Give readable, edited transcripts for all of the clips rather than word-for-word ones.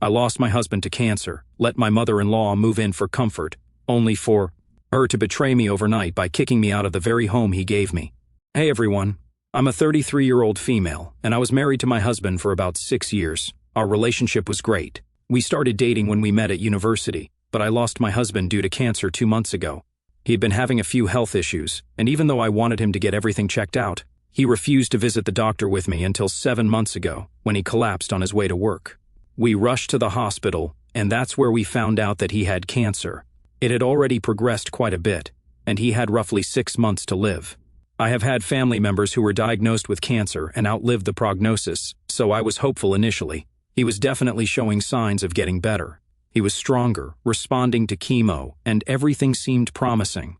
I lost my husband to cancer, let my mother-in-law move in for comfort, only for her to betray me overnight by kicking me out of the very home he gave me. Hey everyone, I'm a 33-year-old female, and I was married to my husband for about 6 years. Our relationship was great. We started dating when we met at university, but I lost my husband due to cancer 2 months ago. He had been having a few health issues, and even though I wanted him to get everything checked out, he refused to visit the doctor with me until 7 months ago, when he collapsed on his way to work. We rushed to the hospital, and that's where we found out that he had cancer. It had already progressed quite a bit, and he had roughly 6 months to live. I have had family members who were diagnosed with cancer and outlived the prognosis, so I was hopeful initially. He was definitely showing signs of getting better. He was stronger, responding to chemo, and everything seemed promising.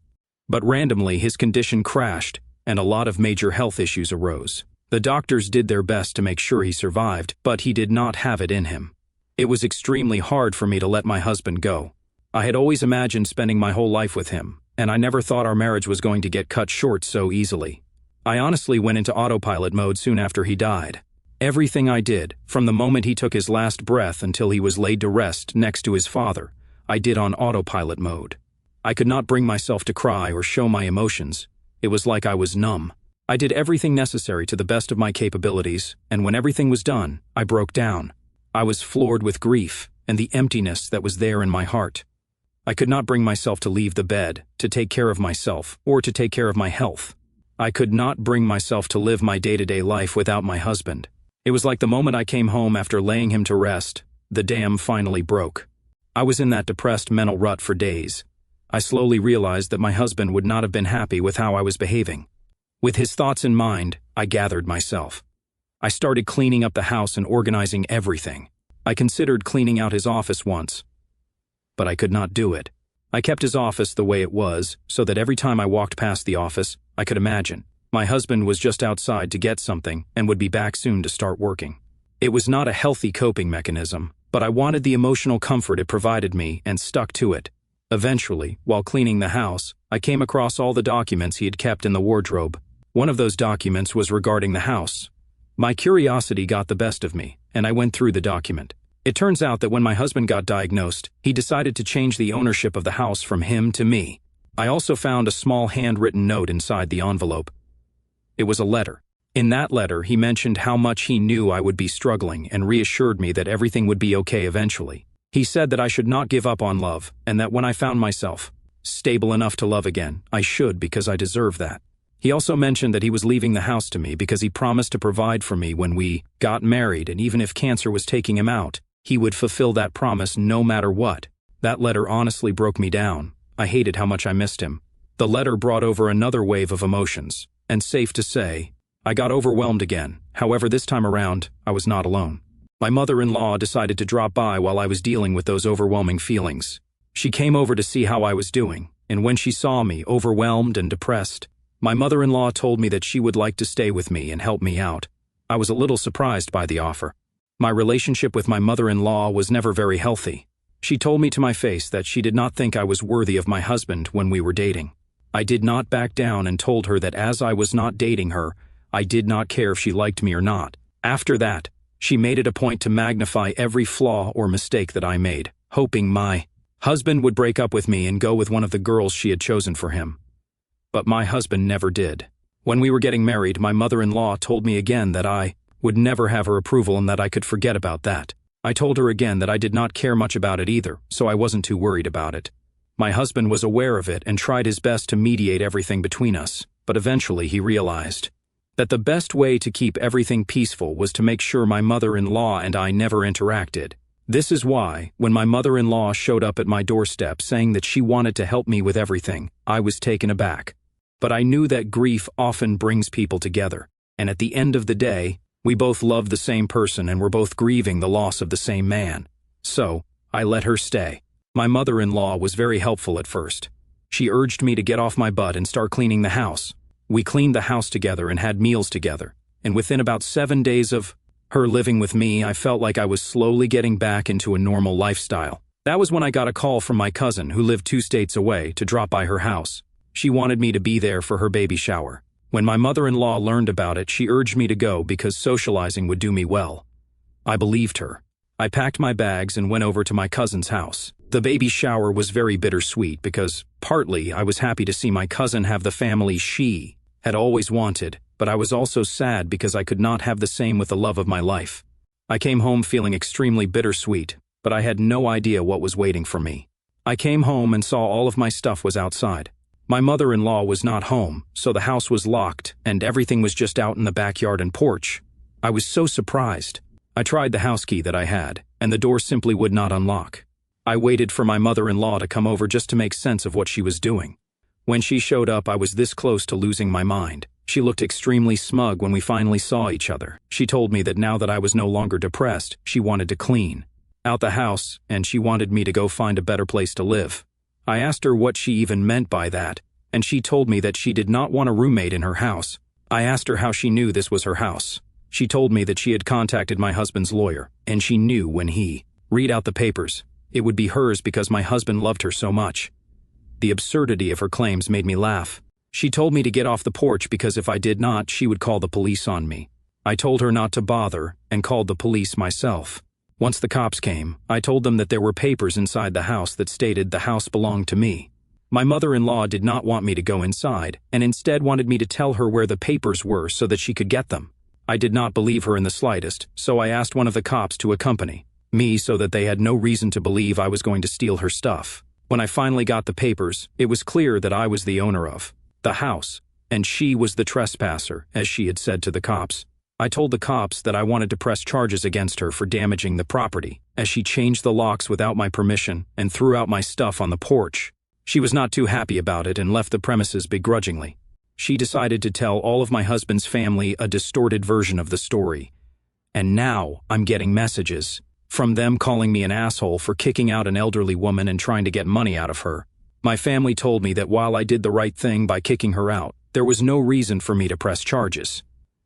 But randomly, his condition crashed, and a lot of major health issues arose. The doctors did their best to make sure he survived, but he did not have it in him. It was extremely hard for me to let my husband go. I had always imagined spending my whole life with him, and I never thought our marriage was going to get cut short so easily. I honestly went into autopilot mode soon after he died. Everything I did, from the moment he took his last breath until he was laid to rest next to his father, I did on autopilot mode. I could not bring myself to cry or show my emotions. It was like I was numb. I did everything necessary to the best of my capabilities, and when everything was done, I broke down. I was floored with grief and the emptiness that was there in my heart. I could not bring myself to leave the bed, to take care of myself, or to take care of my health. I could not bring myself to live my day-to-day life without my husband. It was like the moment I came home after laying him to rest, the dam finally broke. I was in that depressed mental rut for days. I slowly realized that my husband would not have been happy with how I was behaving. With his thoughts in mind, I gathered myself. I started cleaning up the house and organizing everything. I considered cleaning out his office once, but I could not do it. I kept his office the way it was, so that every time I walked past the office, I could imagine my husband was just outside to get something and would be back soon to start working. It was not a healthy coping mechanism, but I wanted the emotional comfort it provided me and stuck to it. Eventually, while cleaning the house, I came across all the documents he had kept in the wardrobe. One of those documents was regarding the house. My curiosity got the best of me, and I went through the document. It turns out that when my husband got diagnosed, he decided to change the ownership of the house from him to me. I also found a small handwritten note inside the envelope. It was a letter. In that letter, he mentioned how much he knew I would be struggling and reassured me that everything would be okay eventually. He said that I should not give up on love, and that when I found myself stable enough to love again, I should because I deserve that. He also mentioned that he was leaving the house to me because he promised to provide for me when we got married, and even if cancer was taking him out, he would fulfill that promise no matter what. That letter honestly broke me down. I hated how much I missed him. The letter brought over another wave of emotions, and safe to say, I got overwhelmed again. However, this time around, I was not alone. My mother-in-law decided to drop by while I was dealing with those overwhelming feelings. She came over to see how I was doing, and when she saw me overwhelmed and depressed, my mother-in-law told me that she would like to stay with me and help me out. I was a little surprised by the offer. My relationship with my mother-in-law was never very healthy. She told me to my face that she did not think I was worthy of my husband when we were dating. I did not back down and told her that as I was not dating her, I did not care if she liked me or not. After that, she made it a point to magnify every flaw or mistake that I made, hoping my husband would break up with me and go with one of the girls she had chosen for him. But my husband never did. When we were getting married, my mother-in-law told me again that I would never have her approval and that I could forget about that. I told her again that I did not care much about it either, so I wasn't too worried about it. My husband was aware of it and tried his best to mediate everything between us, but eventually he realized that the best way to keep everything peaceful was to make sure my mother-in-law and I never interacted. This is why, when my mother-in-law showed up at my doorstep saying that she wanted to help me with everything, I was taken aback. But I knew that grief often brings people together, and at the end of the day, we both loved the same person and were both grieving the loss of the same man. So, I let her stay. My mother-in-law was very helpful at first. She urged me to get off my butt and start cleaning the house. We cleaned the house together and had meals together, and within about 7 days of her living with me, I felt like I was slowly getting back into a normal lifestyle. That was when I got a call from my cousin who lived 2 states away to drop by her house. She wanted me to be there for her baby shower. When my mother-in-law learned about it, she urged me to go because socializing would do me well. I believed her. I packed my bags and went over to my cousin's house. The baby shower was very bittersweet because, partly, I was happy to see my cousin have the family she had always wanted, but I was also sad because I could not have the same with the love of my life. I came home feeling extremely bittersweet, but I had no idea what was waiting for me. I came home and saw all of my stuff was outside. My mother-in-law was not home, so the house was locked and everything was just out in the backyard and porch. I was so surprised. I tried the house key that I had, and the door simply would not unlock. I waited for my mother-in-law to come over just to make sense of what she was doing. When she showed up, I was this close to losing my mind. She looked extremely smug when we finally saw each other. She told me that now that I was no longer depressed, she wanted to clean out the house, and she wanted me to go find a better place to live. I asked her what she even meant by that, and she told me that she did not want a roommate in her house. I asked her how she knew this was her house. She told me that she had contacted my husband's lawyer, and she knew when he read out the papers, it would be hers because my husband loved her so much. The absurdity of her claims made me laugh. She told me to get off the porch because if I did not, she would call the police on me. I told her not to bother and called the police myself. Once the cops came, I told them that there were papers inside the house that stated the house belonged to me. My mother-in-law did not want me to go inside and instead wanted me to tell her where the papers were so that she could get them. I did not believe her in the slightest, so I asked one of the cops to accompany me so that they had no reason to believe I was going to steal her stuff. When I finally got the papers, it was clear that I was the owner of the house, and she was the trespasser, as she had said to the cops. I told the cops that I wanted to press charges against her for damaging the property, as she changed the locks without my permission and threw out my stuff on the porch. She was not too happy about it and left the premises begrudgingly. She decided to tell all of my husband's family a distorted version of the story. And now I'm getting messages from them calling me an asshole for kicking out an elderly woman and trying to get money out of her. My family told me that while I did the right thing by kicking her out, there was no reason for me to press charges.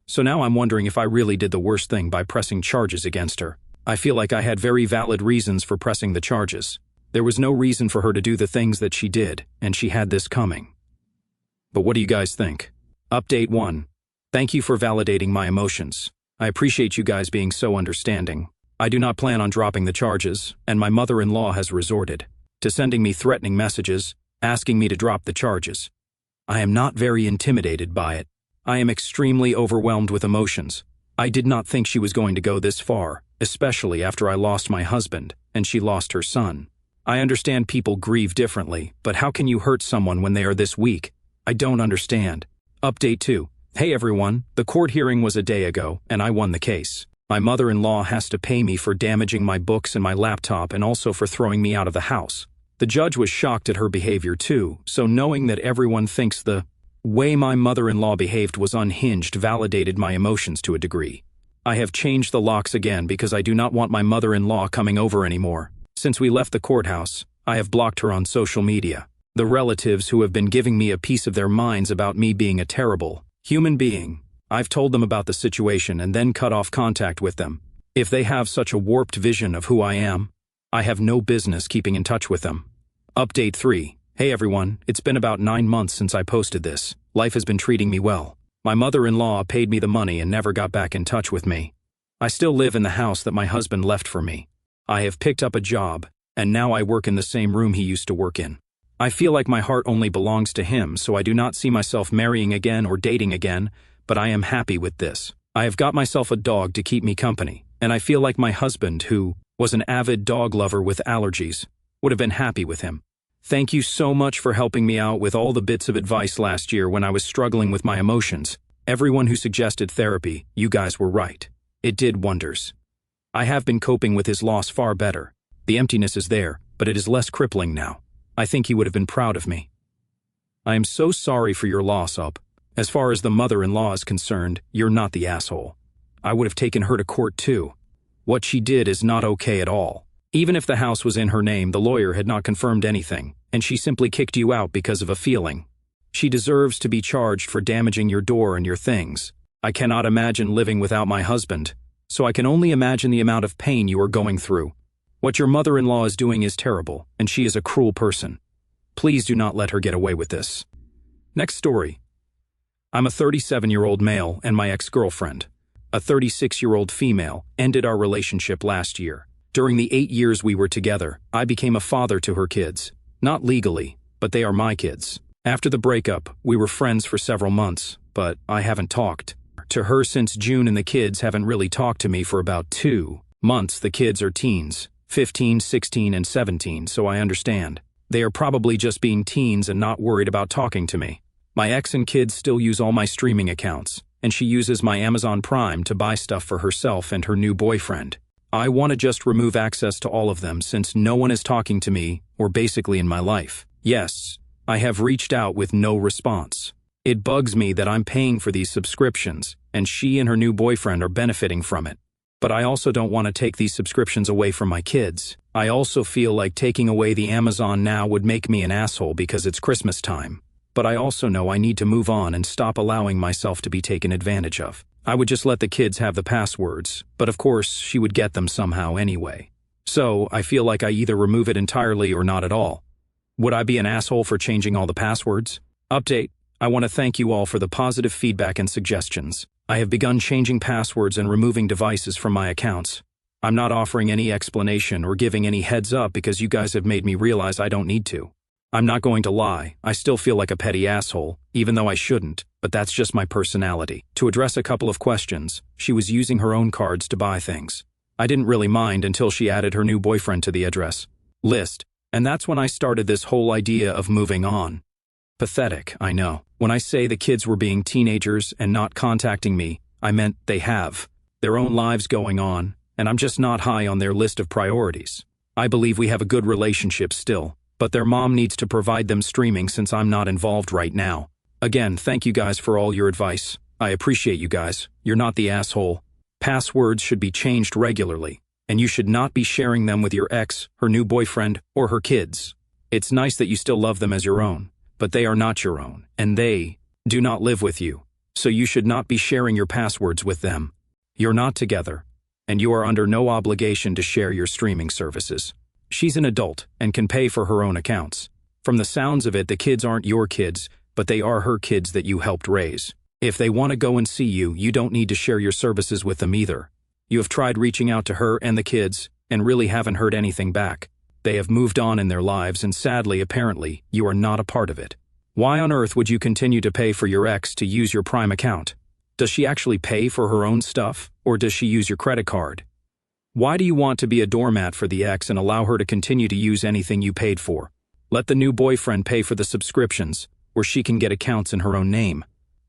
So now I'm wondering if I really did the worst thing by pressing charges against her. I feel like I had very valid reasons for pressing the charges. There was no reason for her to do the things that she did, and she had this coming. But what do you guys think? Update 1. Thank you for validating my emotions. I appreciate you guys being so understanding. I do not plan on dropping the charges, and my mother-in-law has resorted to sending me threatening messages, asking me to drop the charges. I am not very intimidated by it. I am extremely overwhelmed with emotions. I did not think she was going to go this far, especially after I lost my husband, and she lost her son. I understand people grieve differently, but how can you hurt someone when they are this weak? I don't understand. Update 2. Hey everyone, the court hearing was a day ago, and I won the case. My mother-in-law has to pay me for damaging my books and my laptop and also for throwing me out of the house. The judge was shocked at her behavior too, so knowing that everyone thinks the way my mother-in-law behaved was unhinged validated my emotions to a degree. I have changed the locks again because I do not want my mother-in-law coming over anymore. Since we left the courthouse, I have blocked her on social media. The relatives who have been giving me a piece of their minds about me being a terrible human being, I've told them about the situation and then cut off contact with them. If they have such a warped vision of who I am, I have no business keeping in touch with them. Update 3. Hey everyone, it's been about 9 months since I posted this. Life has been treating me well. My mother-in-law paid me the money and never got back in touch with me. I still live in the house that my husband left for me. I have picked up a job, and now I work in the same room he used to work in. I feel like my heart only belongs to him, so I do not see myself marrying again or dating again, but I am happy with this. I have got myself a dog to keep me company, and I feel like my husband, who was an avid dog lover with allergies, would have been happy with him. Thank you so much for helping me out with all the bits of advice last year when I was struggling with my emotions. Everyone who suggested therapy, you guys were right. It did wonders. I have been coping with his loss far better. The emptiness is there, but it is less crippling now. I think he would have been proud of me. I am so sorry for your loss, Up. As far as the mother-in-law is concerned, you're not the asshole. I would have taken her to court too. What she did is not okay at all. Even if the house was in her name, the lawyer had not confirmed anything, and she simply kicked you out because of a feeling. She deserves to be charged for damaging your door and your things. I cannot imagine living without my husband, so I can only imagine the amount of pain you are going through. What your mother-in-law is doing is terrible, and she is a cruel person. Please do not let her get away with this. Next story. I'm a 37-year-old male and my ex-girlfriend, a 36-year-old female, ended our relationship last year. During the 8 years we were together, I became a father to her kids. Not legally, but they are my kids. After the breakup, we were friends for several months, but I haven't talked to her since June, and the kids haven't really talked to me for about 2 months. The kids are teens, 15, 16, and 17, so I understand. They are probably just being teens and not worried about talking to me. My ex and kids still use all my streaming accounts, and she uses my Amazon Prime to buy stuff for herself and her new boyfriend. I want to just remove access to all of them since no one is talking to me or basically in my life. Yes, I have reached out with no response. It bugs me that I'm paying for these subscriptions, and she and her new boyfriend are benefiting from it. But I also don't want to take these subscriptions away from my kids. I also feel like taking away the Amazon now would make me an asshole because it's Christmas time. But I also know I need to move on and stop allowing myself to be taken advantage of. I would just let the kids have the passwords, but of course she would get them somehow anyway. So I feel like I either remove it entirely or not at all. Would I be an asshole for changing all the passwords? Update. I want to thank you all for the positive feedback and suggestions. I have begun changing passwords and removing devices from my accounts. I'm not offering any explanation or giving any heads up because you guys have made me realize I don't need to. I'm not going to lie, I still feel like a petty asshole, even though I shouldn't, but that's just my personality. To address a couple of questions, she was using her own cards to buy things. I didn't really mind until she added her new boyfriend to the address list, and that's when I started this whole idea of moving on. Pathetic, I know. When I say the kids were being teenagers and not contacting me, I meant they have their own lives going on, and I'm just not high on their list of priorities. I believe we have a good relationship still, but their mom needs to provide them streaming since I'm not involved right now. Again, thank you guys for all your advice. I appreciate you guys. You're not the asshole. Passwords should be changed regularly, and you should not be sharing them with your ex, her new boyfriend, or her kids. It's nice that you still love them as your own, but they are not your own, and they do not live with you, so you should not be sharing your passwords with them. You're not together, and you are under no obligation to share your streaming services. She's an adult and can pay for her own accounts. From the sounds of it, the kids aren't your kids, but they are her kids that you helped raise. If they want to go and see you, you don't need to share your services with them either. You have tried reaching out to her and the kids, and really haven't heard anything back. They have moved on in their lives, and sadly, apparently, you are not a part of it. Why on earth would you continue to pay for your ex to use your Prime account? Does she actually pay for her own stuff, or does she use your credit card? Why do you want to be a doormat for the ex and allow her to continue to use anything you paid for? Let the new boyfriend pay for the subscriptions, where she can get accounts in her own name.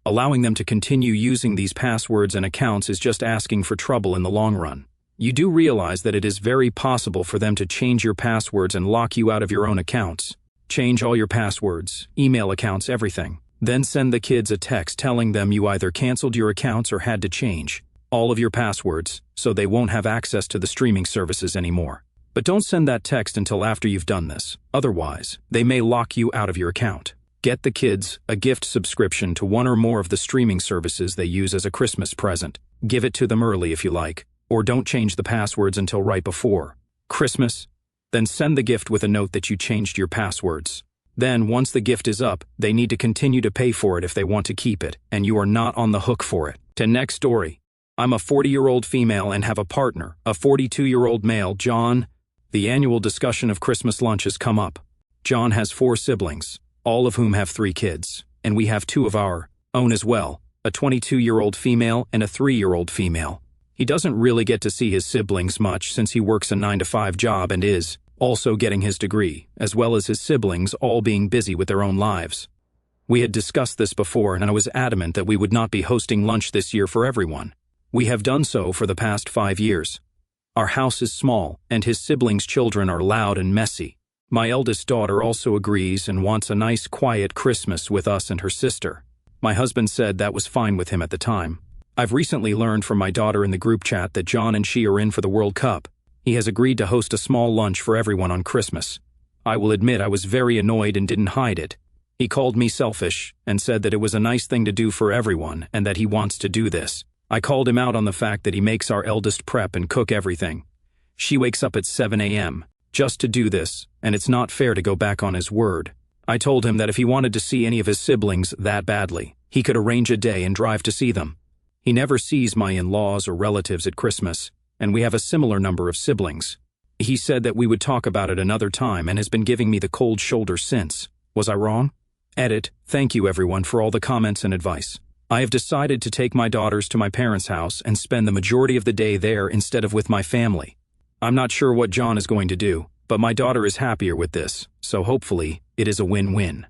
Allowing them to continue using these passwords and accounts is just asking for trouble in the long run. You do realize that it is very possible for them to change your passwords and lock you out of your own accounts. Change all your passwords, email accounts, everything. Then send the kids a text telling them you either canceled your accounts or had to change all of your passwords, so they won't have access to the streaming services anymore. But don't send that text until after you've done this. Otherwise, they may lock you out of your account. Get the kids a gift subscription to one or more of the streaming services they use as a Christmas present. Give it to them early if you like, or don't change the passwords until right before Christmas. Then send the gift with a note that you changed your passwords. Then, once the gift is up, they need to continue to pay for it if they want to keep it, and you are not on the hook for it. To next story. I'm a 40-year-old female and have a partner, a 42-year-old male, John. The annual discussion of Christmas lunch has come up. John has 4 siblings, all of whom have 3 kids, and we have 2 of our own as well, a 22-year-old female and a 3-year-old female. He doesn't really get to see his siblings much since he works a 9-to-5 job and is also getting his degree, as well as his siblings all being busy with their own lives. We had discussed this before, and I was adamant that we would not be hosting lunch this year for everyone. We have done so for the past 5 years. Our house is small, and his siblings' children are loud and messy. My eldest daughter also agrees and wants a nice, quiet Christmas with us and her sister. My husband said that was fine with him at the time. I've recently learned from my daughter in the group chat that John and she are in for the World Cup. He has agreed to host a small lunch for everyone on Christmas. I will admit I was very annoyed and didn't hide it. He called me selfish and said that it was a nice thing to do for everyone and that he wants to do this. I called him out on the fact that he makes our eldest prep and cook everything. She wakes up at 7 a.m. just to do this, and it's not fair to go back on his word. I told him that if he wanted to see any of his siblings that badly, he could arrange a day and drive to see them. He never sees my in-laws or relatives at Christmas, and we have a similar number of siblings. He said that we would talk about it another time and has been giving me the cold shoulder since. Was I wrong? Edit. Thank you everyone for all the comments and advice. I have decided to take my daughters to my parents' house and spend the majority of the day there instead of with my family. I'm not sure what John is going to do, but my daughter is happier with this, so hopefully it is a win-win.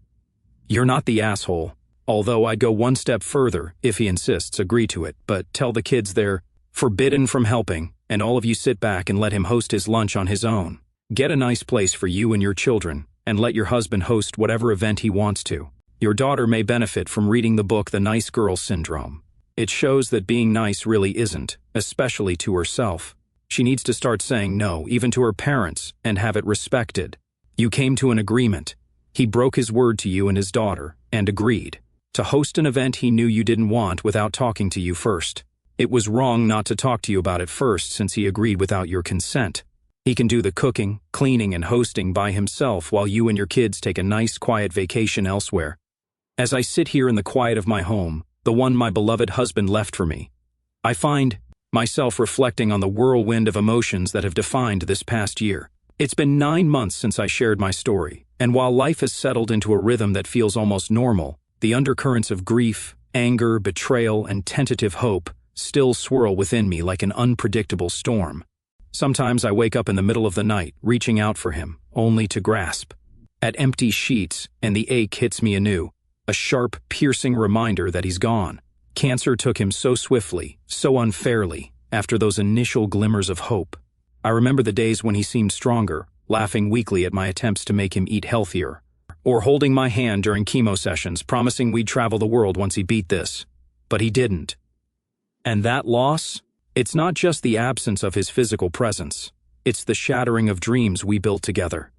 You're not the asshole. Although I'd go one step further, if he insists, agree to it, but tell the kids they're forbidden from helping, and all of you sit back and let him host his lunch on his own. Get a nice place for you and your children, and let your husband host whatever event he wants to. Your daughter may benefit from reading the book The Nice Girl Syndrome. It shows that being nice really isn't, especially to herself. She needs to start saying no, even to her parents, and have it respected. You came to an agreement. He broke his word to you and his daughter, and agreed to host an event he knew you didn't want without talking to you first. It was wrong not to talk to you about it first since he agreed without your consent. He can do the cooking, cleaning, and hosting by himself while you and your kids take a nice, quiet vacation elsewhere. As I sit here in the quiet of my home, the one my beloved husband left for me, I find myself reflecting on the whirlwind of emotions that have defined this past year. It's been 9 months since I shared my story, and while life has settled into a rhythm that feels almost normal, the undercurrents of grief, anger, betrayal, and tentative hope still swirl within me like an unpredictable storm. Sometimes I wake up in the middle of the night, reaching out for him, only to grasp at empty sheets, and the ache hits me anew, a sharp, piercing reminder that he's gone. Cancer took him so swiftly, so unfairly, after those initial glimmers of hope. I remember the days when he seemed stronger, laughing weakly at my attempts to make him eat healthier, or holding my hand during chemo sessions, promising we'd travel the world once he beat this. But he didn't. And that loss? It's not just the absence of his physical presence. It's the shattering of dreams we built together.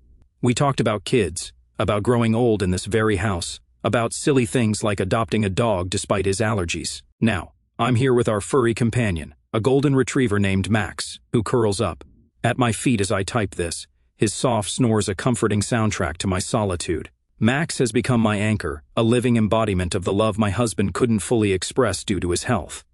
We talked about kids, about growing old in this very house, about silly things like adopting a dog despite his allergies. Now, I'm here with our furry companion, a golden retriever named Max, who curls up at my feet as I type this, his soft snores a comforting soundtrack to my solitude. Max has become my anchor, a living embodiment of the love my husband couldn't fully express due to his health.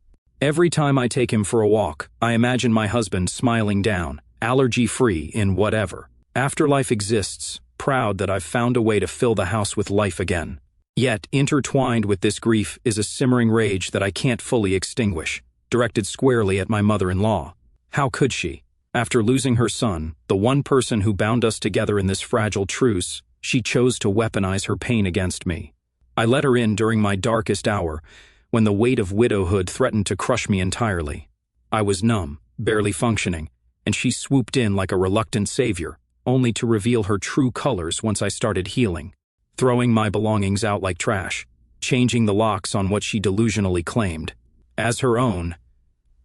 Every time I take him for a walk, I imagine my husband smiling down, allergy-free in whatever afterlife exists, proud that I've found a way to fill the house with life again. Yet, intertwined with this grief is a simmering rage that I can't fully extinguish, directed squarely at my mother-in-law. How could she? After losing her son, the one person who bound us together in this fragile truce, she chose to weaponize her pain against me. I let her in during my darkest hour, when the weight of widowhood threatened to crush me entirely. I was numb, barely functioning, and she swooped in like a reluctant savior, only to reveal her true colors once I started healing, throwing my belongings out like trash, changing the locks on what she delusionally claimed as her own.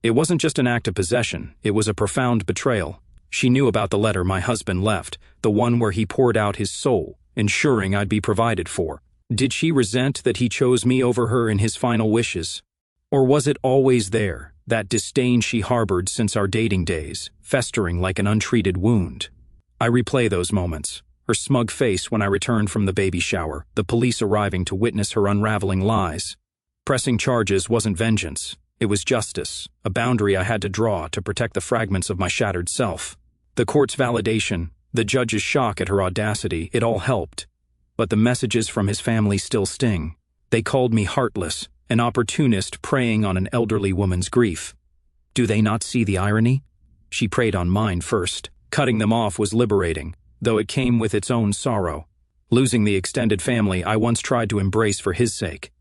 It wasn't just an act of possession, it was a profound betrayal. She knew about the letter my husband left, the one where he poured out his soul, ensuring I'd be provided for. Did she resent that he chose me over her in his final wishes? Or was it always there, that disdain she harbored since our dating days, festering like an untreated wound? I replay those moments, her smug face when I returned from the baby shower, the police arriving to witness her unraveling lies. Pressing charges wasn't vengeance, it was justice, a boundary I had to draw to protect the fragments of my shattered self. The court's validation, the judge's shock at her audacity, it all helped. But the messages from his family still sting. They called me heartless, an opportunist preying on an elderly woman's grief. Do they not see the irony? She preyed on mine first. Cutting them off was liberating, though it came with its own sorrow. Losing the extended family I once tried to embrace for his sake.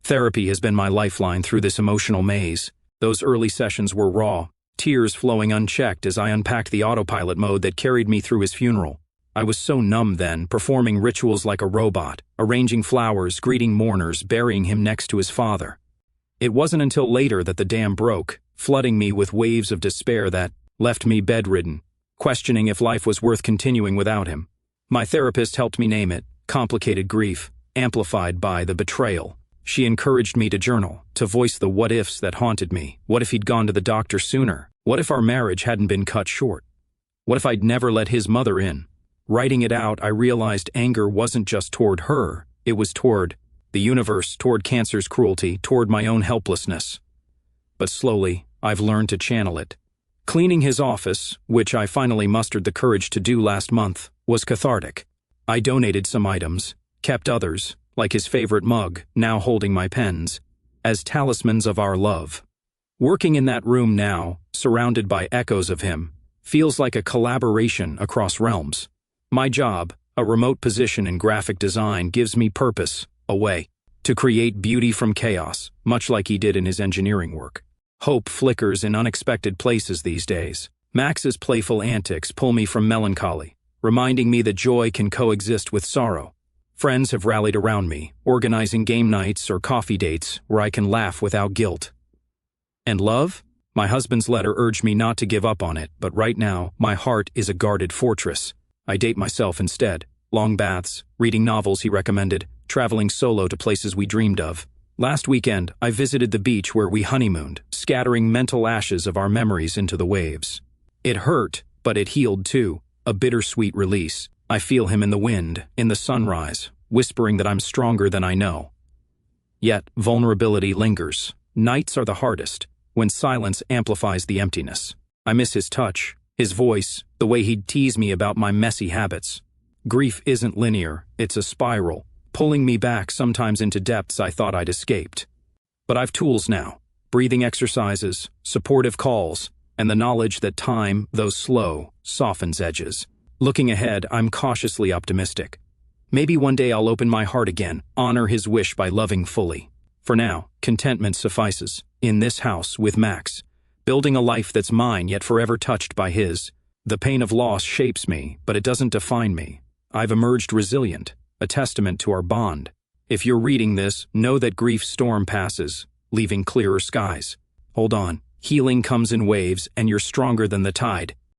Therapy has been my lifeline through this emotional maze. Those early sessions were raw, tears flowing unchecked as I unpacked the autopilot mode that carried me through his funeral. I was so numb then, performing rituals like a robot, arranging flowers, greeting mourners, burying him next to his father. It wasn't until later that the dam broke, flooding me with waves of despair that left me bedridden, questioning if life was worth continuing without him. My therapist helped me name it, complicated grief, amplified by the betrayal. She encouraged me to journal, to voice the what-ifs that haunted me. What if he'd gone to the doctor sooner? What if our marriage hadn't been cut short? What if I'd never let his mother in? Writing it out, I realized anger wasn't just toward her, it was toward the universe, toward cancer's cruelty, toward my own helplessness. But slowly, I've learned to channel it. Cleaning his office, which I finally mustered the courage to do last month, was cathartic. I donated some items, kept others, like his favorite mug, now holding my pens, as talismans of our love. Working in that room now, surrounded by echoes of him, feels like a collaboration across realms. My job, a remote position in graphic design, gives me purpose, a way to create beauty from chaos, much like he did in his engineering work. Hope flickers in unexpected places these days. Max's playful antics pull me from melancholy, reminding me that joy can coexist with sorrow. Friends have rallied around me, organizing game nights or coffee dates where I can laugh without guilt. And love? My husband's letter urged me not to give up on it, but right now, my heart is a guarded fortress. I date myself instead. Long baths, reading novels he recommended, traveling solo to places we dreamed of. Last weekend, I visited the beach where we honeymooned, scattering mental ashes of our memories into the waves. It hurt, but it healed too, a bittersweet release. I feel him in the wind, in the sunrise, whispering that I'm stronger than I know. Yet, vulnerability lingers. Nights are the hardest, when silence amplifies the emptiness. I miss his touch, his voice, the way he'd tease me about my messy habits. Grief isn't linear, it's a spiral, pulling me back sometimes into depths I thought I'd escaped. But I've tools now, breathing exercises, supportive calls, and the knowledge that time, though slow, softens edges. Looking ahead, I'm cautiously optimistic. Maybe one day I'll open my heart again, honor his wish by loving fully. For now, contentment suffices, in this house with Max, building a life that's mine yet forever touched by his. The pain of loss shapes me, but it doesn't define me. I've emerged resilient, a testament to our bond. If you're reading this, know that grief's storm passes, leaving clearer skies. Hold on, healing comes in waves and you're stronger than the tide.